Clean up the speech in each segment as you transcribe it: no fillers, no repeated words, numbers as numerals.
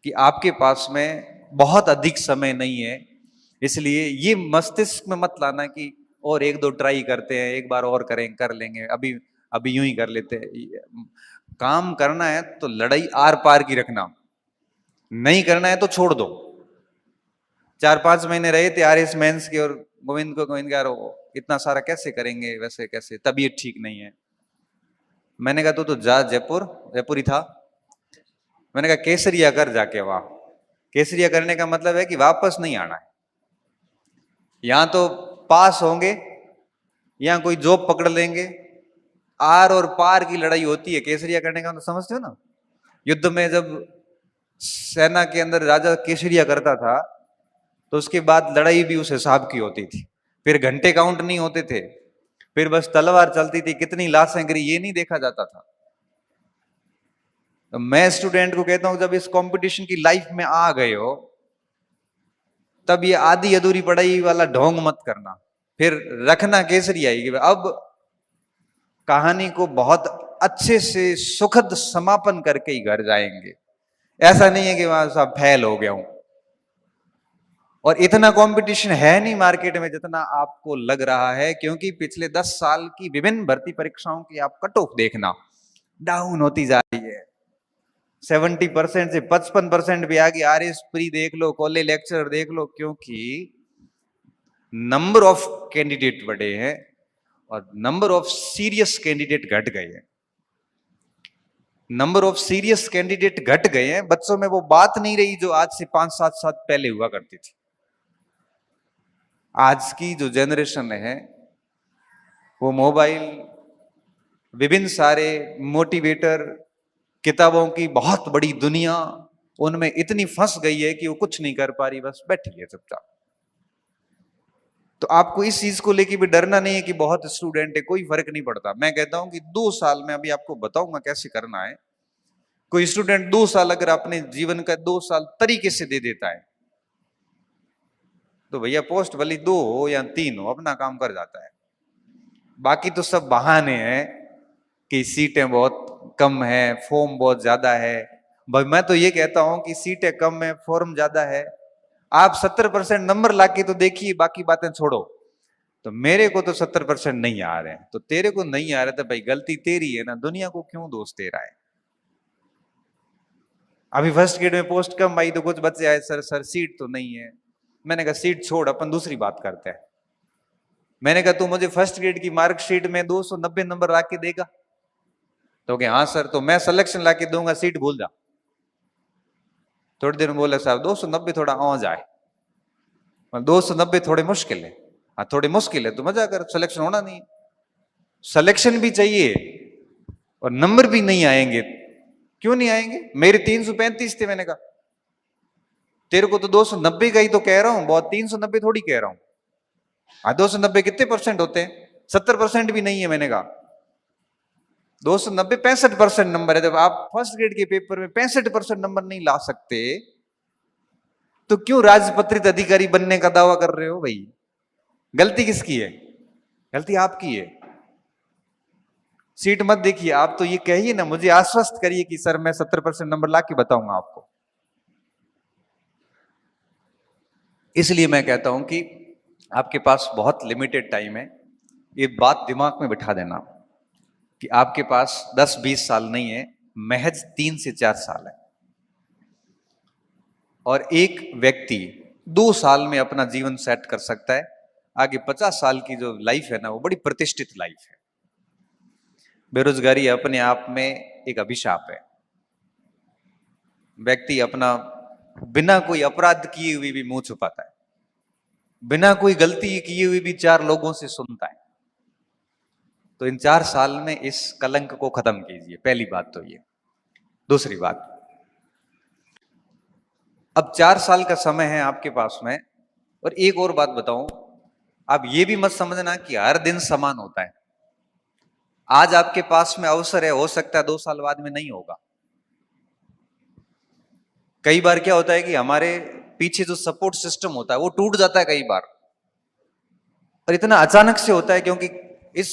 कि आपके पास में बहुत अधिक समय नहीं है, इसलिए ये मस्तिष्क में मत लाना कि और एक दो ट्राई करते हैं, एक बार और करें, कर लेंगे, अभी अभी यूं ही कर लेते हैं। काम करना है तो लड़ाई आर पार की रखना, नहीं करना है तो छोड़ दो। 4-5 महीने रहे थे आरएस मेंस के, और गोविंद यार इतना सारा कैसे करेंगे, वैसे कैसे, तबीयत ठीक नहीं है। मैंने कहा तो जा जयपुर, जयपुर ही था, मैंने कहा केसरिया कर जाके वहां। केसरिया करने का मतलब है कि वापस नहीं आना है, यहां तो पास होंगे, यहां कोई जॉब पकड़ लेंगे, आर और पार की लड़ाई होती है। केसरिया करने का मतलब समझते हो ना? युद्ध में जब सेना के अंदर राजा केसरिया करता था तो उसके बाद लड़ाई भी उस हिसाब की होती थी, फिर घंटे काउंट नहीं होते थे, फिर बस तलवार चलती थी, कितनी लाशें गिरी ये नहीं देखा जाता था। तो मैं स्टूडेंट को कहता हूं जब इस कंपटीशन की लाइफ में आ गए हो तब ये आधी अधूरी पढ़ाई वाला ढोंग मत करना, फिर रखना केसरिया ही। अब कहानी को बहुत अच्छे से सुखद समापन करके ही घर जाएंगे, ऐसा नहीं है कि वहां सब फेल हो गया हूं। और इतना कंपटीशन है नहीं मार्केट में जितना आपको लग रहा है, क्योंकि पिछले 10 साल की विभिन्न भर्ती परीक्षाओं की आप कट ऑफ देखना, डाउन होती जा रही है। 70% से 55% भी आ गई। आरएस प्री देख लो, कॉलेज लेक्चर देख लो, क्योंकि नंबर ऑफ कैंडिडेट बढ़े हैं और नंबर ऑफ सीरियस कैंडिडेट घट गए हैं। नंबर ऑफ सीरियस कैंडिडेट घट गए हैं, बच्चों में वो बात नहीं रही जो आज से 5-7 साल पहले हुआ करती थी। आज की जो जनरेशन है वो मोबाइल, विभिन्न सारे मोटिवेटर, किताबों की बहुत बड़ी दुनिया, उनमें इतनी फंस गई है कि वो कुछ नहीं कर पा रही, बस बैठी है चुपचाप। तो आपको इस चीज को लेके भी डरना नहीं है कि बहुत स्टूडेंट है, कोई फर्क नहीं पड़ता। मैं कहता हूं कि 2 साल में, अभी आपको बताऊंगा कैसे करना है। कोई स्टूडेंट 2 साल अगर अपने जीवन का 2 साल तरीके से दे देता है तो भैया पोस्ट भले 2 हो या 3 हो, अपना काम कर जाता है। बाकी तो सब बहाने हैं कि सीटें बहुत कम है, फॉर्म बहुत ज्यादा है। भाई मैं तो ये कहता हूं कि सीटें कम है, फॉर्म ज्यादा है, आप 70% नंबर लाके तो देखिए, बाकी बातें छोड़ो। तो मेरे को तो 70% नहीं आ रहे हैं, तो तेरे को नहीं आ रहे तो भाई गलती तेरी है ना, दुनिया को क्यों दोष दे रहा है? अभी फर्स्ट ग्रेड में पोस्ट कम आई तो कुछ बच्चे आए, सर सीट तो नहीं है। मैंने कहा सीट छोड़, अपन दूसरी बात करते हैं। मैंने कहा तू मुझे फर्स्ट ग्रेड की मार्कशीट में 290 नंबर ला के देगा? तो क्या हाँ सर, तो मैं सिलेक्शन ला के दूंगा, सीट भूल जा। थोड़ी देर में बोला साहब 290 थोड़ा आ जाए, 290 थोड़े मुश्किल है। हाँ थोड़ी मुश्किल है तो मजा कर, सिलेक्शन होना नहीं। सिलेक्शन भी चाहिए और नंबर भी नहीं आएंगे। क्यों नहीं आएंगे? मेरे 335 थे। मैंने कहा तेरे को तो 290 का ही तो कह रहा हूं, बहुत 390 थोड़ी कह रहा हूं। हाँ 290 कितने परसेंट होते हैं? 70% भी नहीं है। मैंने कहा 290 65% नंबर है। जब आप फर्स्ट ग्रेड के पेपर में 65% नंबर नहीं ला सकते तो क्यों राजपत्रित अधिकारी बनने का दावा कर रहे हो भाई? गलती किसकी है? गलती आपकी है। सीट मत देखिए, आप तो ये कहिए ना, मुझे आश्वस्त करिए कि सर मैं 70% नंबर ला के बताऊंगा आपको। इसलिए मैं कहता हूं कि आपके पास बहुत लिमिटेड टाइम है, ये बात दिमाग में बिठा देना कि आपके पास 10-20 साल नहीं है, महज 3 से 4 साल है। और एक व्यक्ति 2 साल में अपना जीवन सेट कर सकता है। आगे 50 साल की जो लाइफ है ना, वो बड़ी प्रतिष्ठित लाइफ है। बेरोजगारी अपने आप में एक अभिशाप है। व्यक्ति अपना बिना कोई अपराध किए हुए भी मुंह छुपाता है, बिना कोई गलती किए हुए भी 4 लोगों से सुनता है। तो इन 4 साल में इस कलंक को खत्म कीजिए, पहली बात तो ये। दूसरी बात, अब 4 साल का समय है आपके पास में। और एक और बात बताऊं, आप ये भी मत समझना कि हर दिन समान होता है। आज आपके पास में अवसर है, हो सकता है 2 साल बाद में नहीं होगा। कई बार क्या होता है कि हमारे पीछे जो सपोर्ट सिस्टम होता है वो टूट जाता है कई बार, और इतना अचानक से होता है क्योंकि इस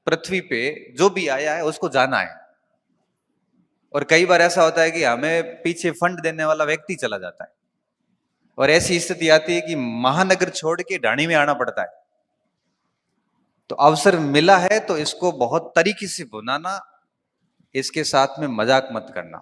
पृथ्वी पे जो भी आया है उसको जाना है। और कई बार ऐसा होता है कि हमें पीछे फंड देने वाला व्यक्ति चला जाता है, और ऐसी स्थिति आती है कि महानगर छोड़ के ढाणी में आना पड़ता है। तो अवसर मिला है तो इसको बहुत तरीके से भुनाना, इसके साथ में मजाक मत करना।